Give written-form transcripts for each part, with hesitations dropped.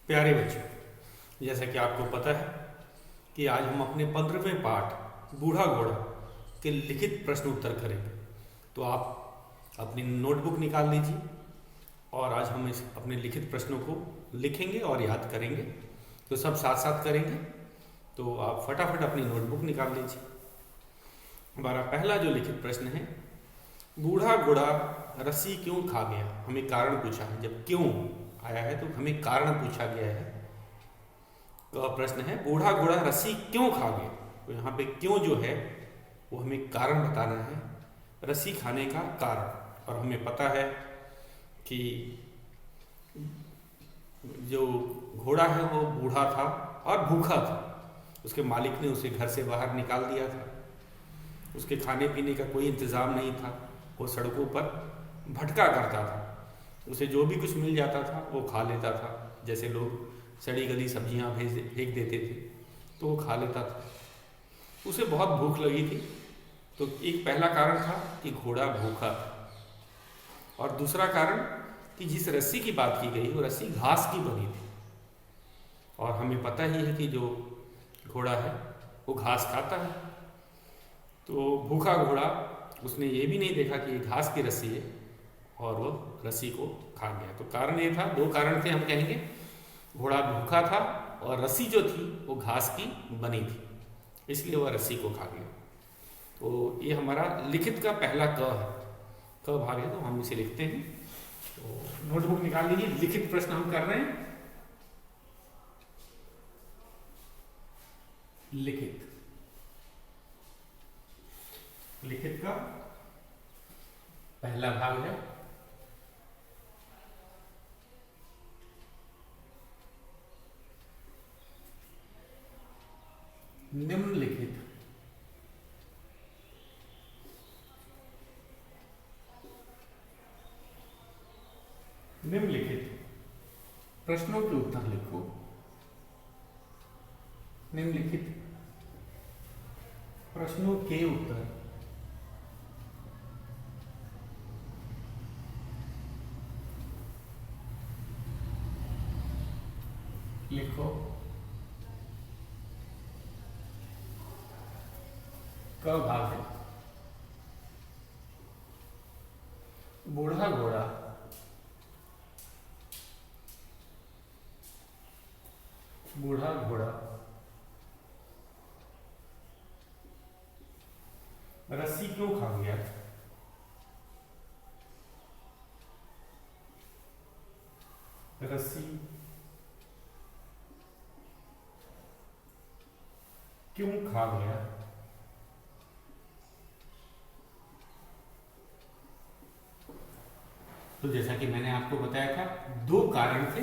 प्यारे बच्चों, जैसा कि आपको पता है कि आज हम अपने 15वें पाठ बूढ़ा घोड़ा के लिखित प्रश्न उत्तर करेंगे। तो आप अपनी नोटबुक निकाल लीजिए और आज हम इस अपने लिखित प्रश्नों को लिखेंगे और याद करेंगे। तो सब साथ साथ करेंगे। तो आप फटाफट अपनी नोटबुक निकाल लीजिए। हमारा पहला जो लिखित प्रश्न है, बूढ़ा घोड़ा रस्सी क्यों खा गया। हमें कारण पूछा है। जब क्यों आया है तो हमें कारण पूछा गया है। तो प्रश्न है बूढ़ा घोड़ा रस्सी क्यों खा गया। तो यहाँ पे क्यों जो है वो हमें कारण बताना है, रस्सी खाने का कारण। और हमें पता है कि जो घोड़ा है वो बूढ़ा था और भूखा था। उसके मालिक ने उसे घर से बाहर निकाल दिया था। उसके खाने पीने का कोई इंतज़ाम नहीं था। वो सड़कों पर भटका करता था। उसे जो भी कुछ मिल जाता था वो खा लेता था। जैसे लोग सड़ी गली सब्जियां फेंक देते थे तो वो खा लेता था। उसे बहुत भूख लगी थी। तो एक पहला कारण था कि घोड़ा भूखा था, और दूसरा कारण कि जिस रस्सी की बात की गई वो रस्सी घास की बनी थी। और हमें पता ही है कि जो घोड़ा है वो घास खाता है। तो भूखा घोड़ा उसने ये भी नहीं देखा कि ये घास की रस्सी है और वो रस्सी को खा गया। तो कारण ये था, दो कारण थे हम कहेंगे। घोड़ा भूखा था और रस्सी जो थी वो घास की बनी थी, इसलिए वह रस्सी को खा गया। तो ये हमारा लिखित का पहला क है। क भाग है तो हम इसे लिखते हैं। तो नोटबुक निकाल लीजिए। लिखित प्रश्न हम कर रहे हैं। लिखित का पहला भाग है निम्नलिखित प्रश्नों के उत्तर लिखो। निम्नलिखित प्रश्नों के उत्तर लिखो। क भाग है बूढ़ा घोड़ा रस्सी क्यों खा गया। रस्सी क्यों खा गया। तो जैसा कि मैंने आपको बताया था, दो कारण थे।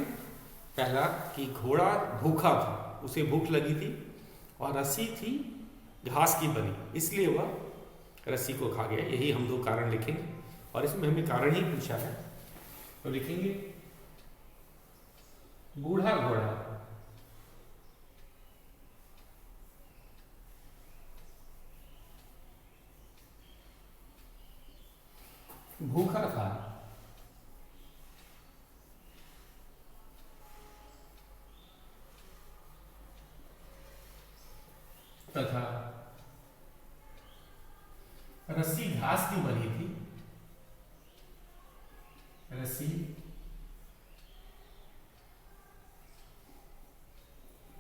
पहला कि घोड़ा भूखा था, उसे भूख लगी थी, और रस्सी थी घास की बनी, इसलिए वह रस्सी को खा गया। यही हम दो कारण लिखेंगे और इसमें हमें कारण ही पूछा है। तो लिखेंगे बूढ़ा घोड़ा भूखा था तथा रस्सी घास की बनी थी। रस्सी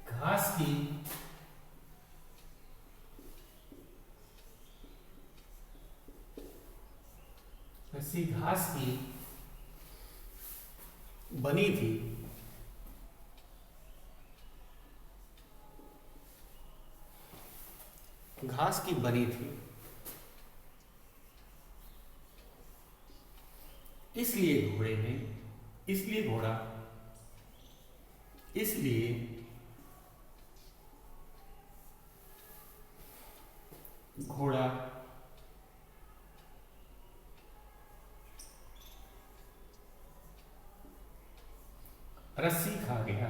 घास की बनी थी। घास की बनी थी, इसलिए घोड़ा रस्सी खा गया।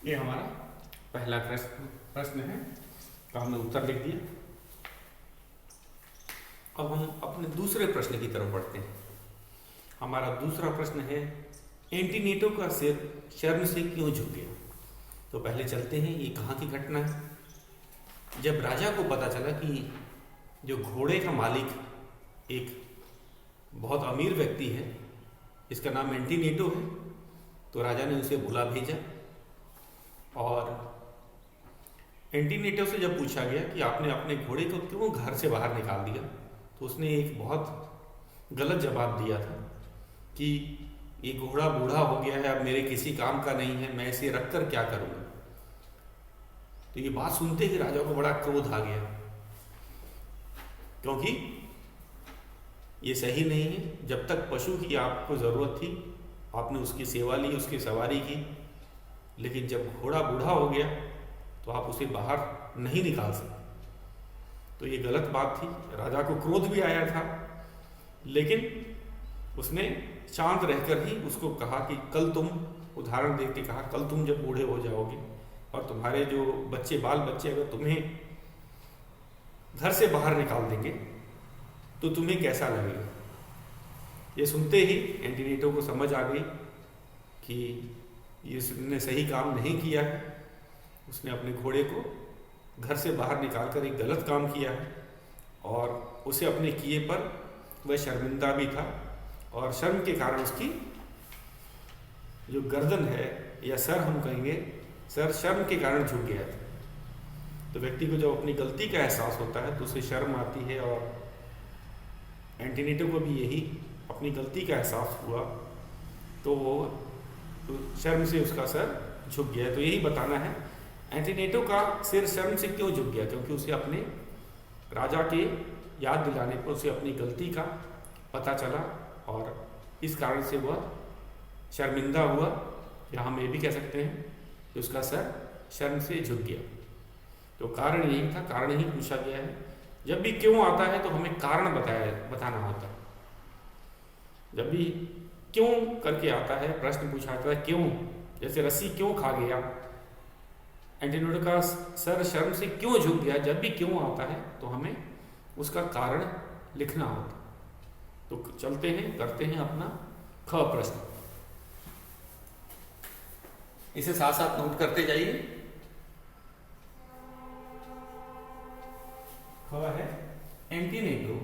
ये हमारा पहला प्रश्न है। का हमने उत्तर लिख दिया। अब हम अपने दूसरे प्रश्न की तरफ बढ़ते हैं। हमारा दूसरा प्रश्न है, एंटीनेटो का सिर शर्म से क्यों झुक गया। तो पहले चलते हैं, ये कहाँ की घटना है। जब राजा को पता चला कि जो घोड़े का मालिक एक बहुत अमीर व्यक्ति है, इसका नाम एंटीनेटो है, तो राजा ने उसे बुला भेजा। और एंटीनेटो से जब पूछा गया कि आपने अपने घोड़े को क्यों घर से बाहर निकाल दिया, तो उसने एक बहुत गलत जवाब दिया था कि ये घोड़ा बूढ़ा हो गया है, अब मेरे किसी काम का नहीं है, मैं इसे रखकर क्या करूँगा। तो ये बात सुनते ही राजा को बड़ा क्रोध आ गया, क्योंकि ये सही नहीं है। जब तक पशु की आपको ज़रूरत थी, आपने उसकी सेवा ली, उसकी सवारी की, लेकिन जब घोड़ा बूढ़ा हो गया तो आप उसे बाहर नहीं निकाल सकते। तो ये गलत बात थी। राजा को क्रोध भी आया था, लेकिन उसने शांत रहकर ही उसको कहा कि कल तुम, उदाहरण दे के कहा, कल तुम जब बूढ़े हो जाओगे और तुम्हारे जो बच्चे, बाल बच्चे अगर तुम्हें घर से बाहर निकाल देंगे तो तुम्हें कैसा लगेगा। ये सुनते ही एंटीनेटो को समझ आ गई कि ये उसने सही काम नहीं किया है, उसने अपने घोड़े को घर से बाहर निकालकर एक गलत काम किया है, और उसे अपने किए पर वह शर्मिंदा भी था, और शर्म के कारण उसकी जो गर्दन है, या सर हम कहेंगे, सर शर्म के कारण झुक गया था। तो व्यक्ति को जब अपनी गलती का एहसास होता है तो उसे शर्म आती है, और एंटीनेटो को भी यही अपनी गलती का एहसास हुआ, तो वो शर्म से उसका सर झुक गया। तो यही बताना है, एंटीनेटो का सिर शर्म से क्यों झुक गया, क्योंकि उसे अपने राजा के याद दिलाने पर उसे अपनी गलती का पता चला, और इस कारण से वह शर्मिंदा हुआ, या हम ये भी कह सकते हैं कि उसका सर शर्म से झुक गया। तो कारण यही था, कारण ही पूछा गया है। जब भी क्यों आता है तो हमें कारण बताना होता है। जब भी क्यों करके आता है, प्रश्न पूछा जाता है क्यों, जैसे रस्सी क्यों खा गया, एंटीनेटो का सर शर्म से क्यों झुक गया, जब भी क्यों आता है तो हमें उसका कारण लिखना होता। तो चलते हैं, करते हैं अपना ख प्रश्न। इसे साथ साथ नोट करते जाइए। ख है एंटीनेटो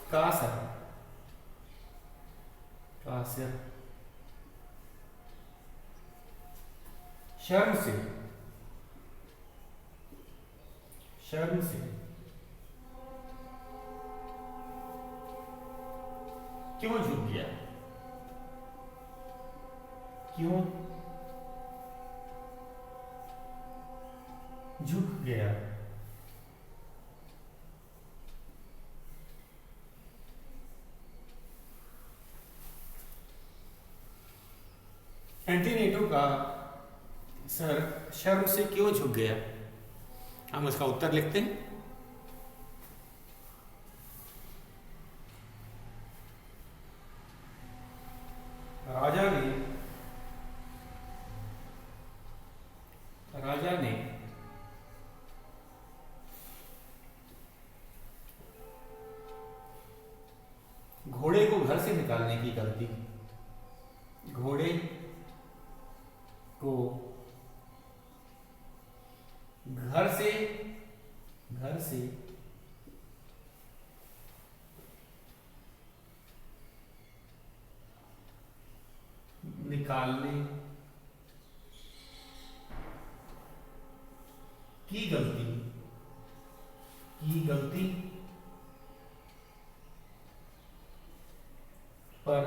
का सिर शर्म से क्यों झुक गया, क्यों झुक गया। एंटीनेटो का सर शर्म से क्यों झुक गया, हम इसका उत्तर लिखते हैं। राजा ने घोड़े को घर से निकालने की गलती की। घोड़े को घर से निकालने की गलती पर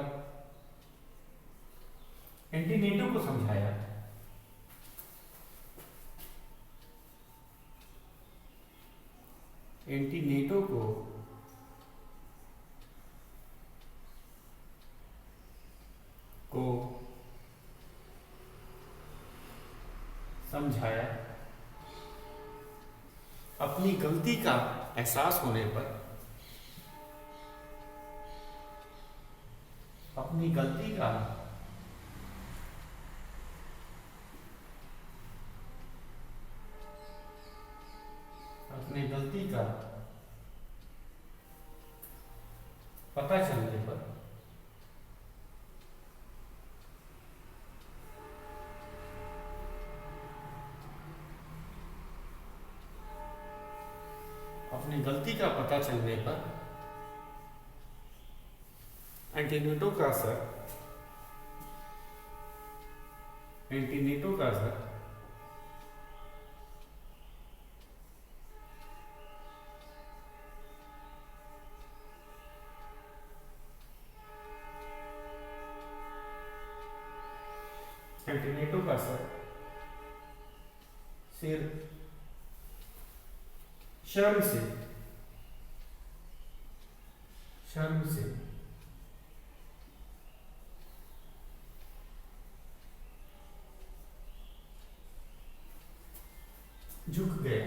एंटीनेटो को समझाया। एंटीनेटो को समझाया। अपनी गलती का एहसास होने पर अपनी गलती का अपनी गलती का पता चलने पर अपनी गलती का पता चलने पर एंटीनेटो का असर सिर्फ शर्म से झुक गया।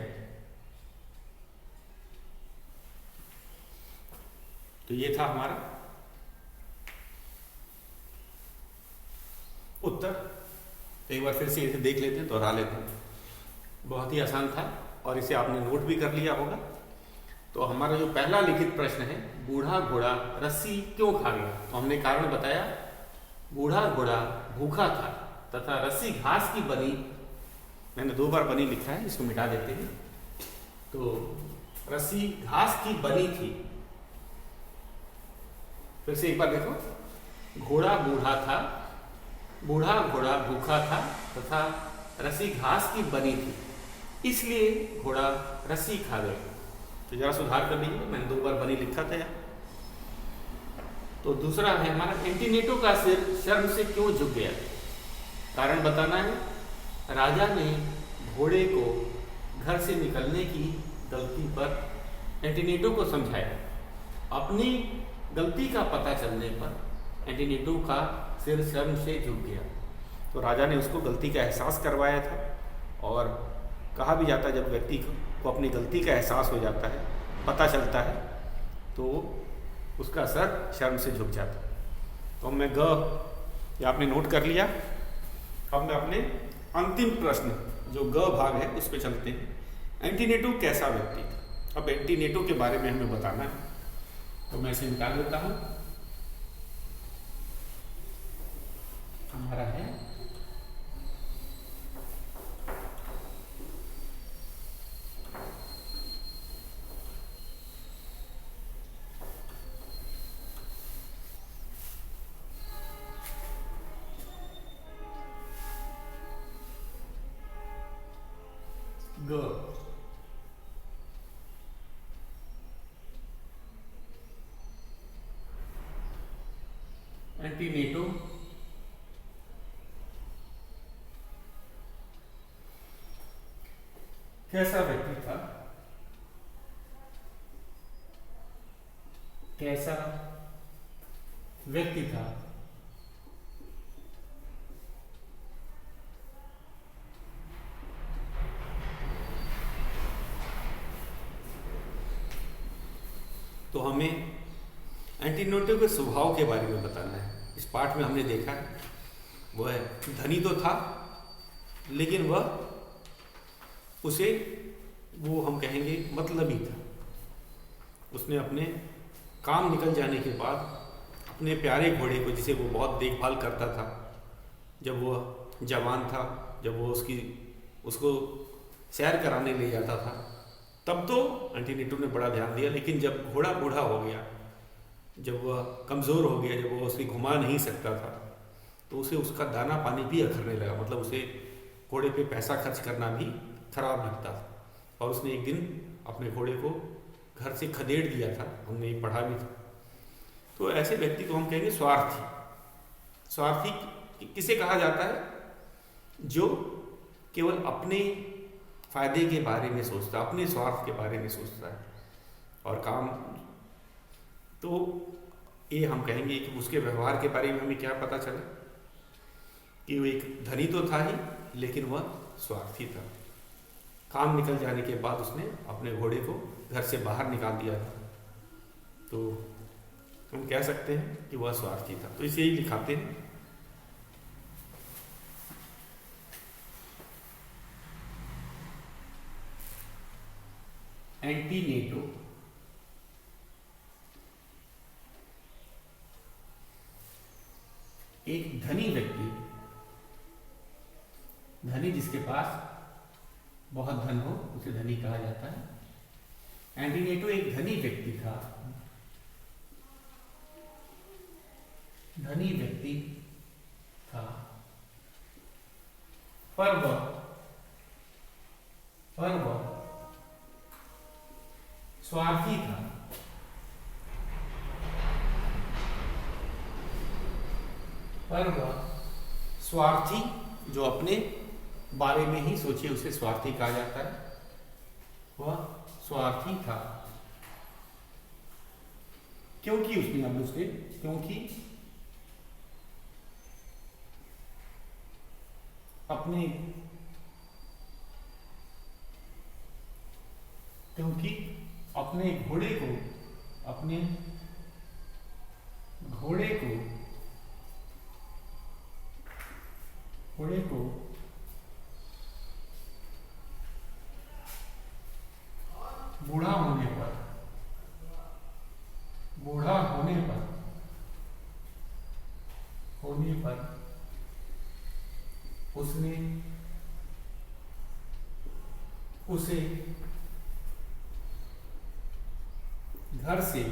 तो ये था हमारा उत्तर। एक बार फिर से इसे देख लेते हैं, दोहरा लेते हैं। बहुत ही आसान था और इसे आपने नोट भी कर लिया होगा। तो हमारा जो पहला लिखित प्रश्न है, बूढ़ा घोड़ा रस्सी क्यों खा गया, तो हमने कारण बताया, बूढ़ा घोड़ा भूखा था तथा रस्सी घास की बनी, मैंने 2 बार बनी लिखा है, इसको मिटा देते हैं। तो रस्सी घास की बनी थी। फिर से एक बार देखो, घोड़ा बूढ़ा था, बूढ़ा घोड़ा भूखा था तथा रस्सी घास की बनी थी, इसलिए घोड़ा रस्सी खा गया। तो जरा सुधार कर लीजिए, मैंने 2 बार बनी लिखा था यहाँ। तो दूसरा है हमारा, एंटीनेटो का सिर शर्म से क्यों झुक गया, कारण बताना है। राजा ने घोड़े को घर से निकलने की गलती पर एंटीनेटो को समझाया। अपनी गलती का पता चलने पर एंटीनेटो का सिर शर्म से झुक गया। तो राजा ने उसको गलती का एहसास करवाया था। और कहा भी जाता है, जब व्यक्ति को अपनी गलती का एहसास हो जाता है, पता चलता है, तो उसका सर शर्म से झुक जाता है। तो मैं ये आपने नोट कर लिया। अब मैं अपने अंतिम प्रश्न, जो भाग है, उस पर चलते हैं। एंटीनेटो कैसा व्यक्ति था। अब एंटीनेटो के बारे में हमें बताना है, तो मैं इसे निकाल लेता हूं। हमारा है एंटीनेटो कैसा व्यक्ति था, कैसा व्यक्ति था। तो हमें एंटीनेटो के स्वभाव के बारे में बताना है। इस पाठ में हमने देखा है, वह धनी तो था, लेकिन वो हम कहेंगे मतलबी था। उसने अपने काम निकल जाने के बाद अपने प्यारे घोड़े को, जिसे वो बहुत देखभाल करता था, जब वह जवान था, जब वो उसको सैर कराने ले जाता था, तब तो एंटीनेटो ने बड़ा ध्यान दिया। लेकिन जब घोड़ा बूढ़ा हो गया, जब वह कमज़ोर हो गया, जब वो उसे घुमा नहीं सकता था, तो उसे उसका दाना पानी भी अखरने लगा। मतलब उसे घोड़े पे पैसा खर्च करना भी खराब लगता था। और उसने एक दिन अपने घोड़े को घर से खदेड़ दिया था, हमने ये पढ़ा भी था। तो ऐसे व्यक्ति को हम कहेंगे स्वार्थी। स्वार्थी किसे कहा जाता है, जो केवल अपने फायदे के बारे में सोचता है, अपने स्वार्थ के बारे में सोचता है और काम। तो ये हम कहेंगे कि उसके व्यवहार के बारे में हमें क्या पता चला कि वो एक धनी तो था ही, लेकिन वह स्वार्थी था। काम निकल जाने के बाद उसने अपने घोड़े को घर से बाहर निकाल दिया था। तो हम कह सकते हैं कि वह स्वार्थी था। तो इसे ही लिखाते हैं। एंटीनेटो एक धनी व्यक्ति, धनी जिसके पास बहुत धन हो उसे धनी कहा जाता है। एंटीनेटो एक धनी व्यक्ति था, धनी व्यक्ति था, पर वह स्वार्थी था। पर वह स्वार्थी, जो अपने बारे में ही सोचे उसे स्वार्थी कहा जाता है। वह स्वार्थी था क्योंकि अपने घोड़े को बूढ़ा होने पर उसने उसे घर से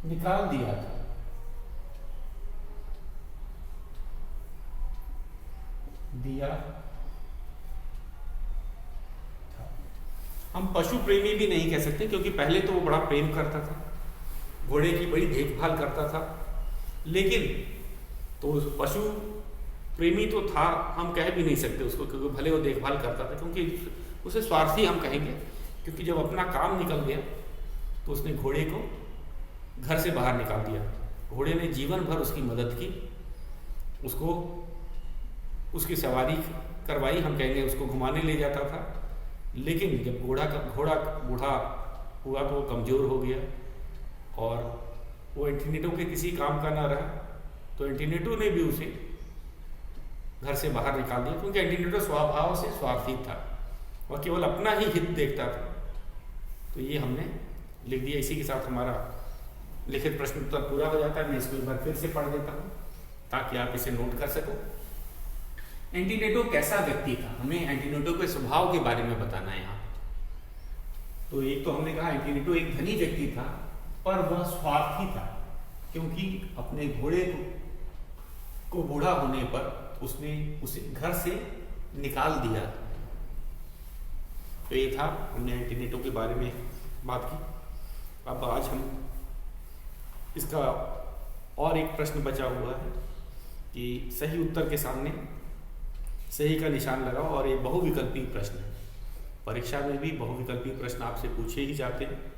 निकाल दिया था। हम पशु प्रेमी भी नहीं कह सकते, क्योंकि पहले तो वो बड़ा प्रेम करता था, घोड़े की बड़ी देखभाल करता था, लेकिन तो पशु प्रेमी तो था, हम कह भी नहीं सकते उसको, क्योंकि भले वो देखभाल करता था, क्योंकि उसे स्वार्थी हम कहेंगे, क्योंकि जब अपना काम निकल गया तो उसने घोड़े को घर से बाहर निकाल दिया। घोड़े ने जीवन भर उसकी मदद की, उसको उसकी सवारी करवाई, हम कहेंगे उसको घुमाने ले जाता था, लेकिन जब घोड़ा बूढ़ा हुआ तो वो कमज़ोर हो गया और वो एंटीनेटो के किसी काम का ना रहा, तो एंटीनेटो ने भी उसे घर से बाहर निकाल दिया, क्योंकि एंटीनेटो स्वभाव से स्वार्थी था, वह केवल अपना ही हित देखता था। तो ये हमने लिख दिया। इसी के साथ हमारा लिखित प्रश्न उत्तर पूरा हो जाता है। मैं इसको एक बार फिर से पढ़ देता हूँ ताकि आप इसे नोट कर सको। एंटीनेटो कैसा व्यक्ति था, हमें एंटीनेटो के स्वभाव के बारे में बताना है यहाँ। तो एक तो हमने कहा एंटीनेटो एक धनी व्यक्ति था, पर वह स्वार्थी था, क्योंकि अपने घोड़े को बूढ़ा होने पर उसने उसे घर से निकाल दिया। तो ये था, हमने एंटीनेटो के बारे में बात की। अब आज हम इसका और एक प्रश्न बचा हुआ है कि सही उत्तर के सामने सही का निशान लगाओ, और ये बहुविकल्पी प्रश्न है। परीक्षा में भी बहुविकल्पी प्रश्न आपसे पूछे ही जाते हैं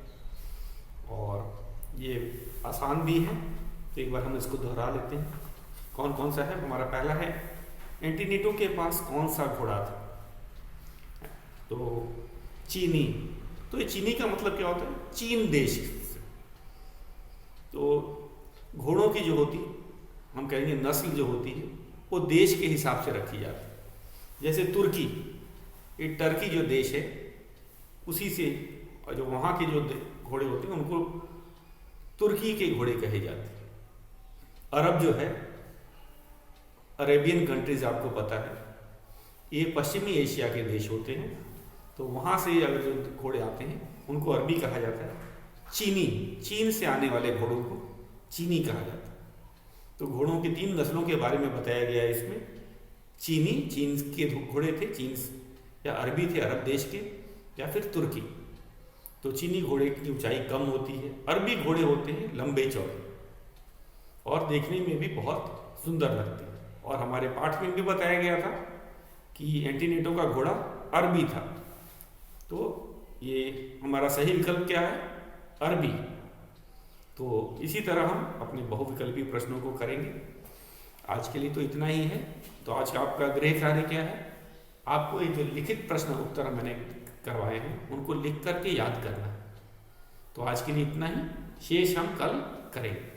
और ये आसान भी है। तो एक बार हम इसको दोहरा लेते हैं। कौन कौन सा है? हमारा पहला है, एंटीनेटो के पास कौन सा घोड़ा था? तो चीनी। तो ये चीनी का मतलब क्या होता है? चीन देश से। तो घोड़ों की जो होती, हम कहेंगे नस्ल जो होती है, वो देश के हिसाब से रखी जाती है। जैसे तुर्की, ये टर्की जो देश है उसी से, और जो वहाँ के जो घोड़े होते हैं उनको तुर्की के घोड़े कहे जाते हैं। अरब जो है, अरेबियन कंट्रीज आपको पता है, ये पश्चिमी एशिया के देश होते हैं। तो वहाँ से अगर जो घोड़े आते हैं उनको अरबी कहा जाता है। चीनी, चीन से आने वाले घोड़ों को चीनी कहा जाता है। तो घोड़ों की 3 नस्लों के बारे में बताया गया है इसमें। चीनी, चीन के घोड़े थे, चीन या अरबी थे, अरब देश के, या फिर तुर्की। तो चीनी घोड़े की ऊंचाई कम होती है, अरबी घोड़े होते हैं लंबे चौड़े और देखने में भी बहुत सुंदर लगते हैं। और हमारे पाठ में भी बताया गया था कि एंटीनेटो का घोड़ा अरबी था। तो ये हमारा सही विकल्प क्या है? अरबी। तो इसी तरह हम अपने बहुविकल्पी प्रश्नों को करेंगे। आज के लिए तो इतना ही है। तो आज का आपका गृह कार्य क्या है? आपको एक जो लिखित प्रश्न उत्तर मैंने करवाए हैं उनको लिख करके याद करना है। तो आज के लिए इतना ही, शेष हम कल करेंगे।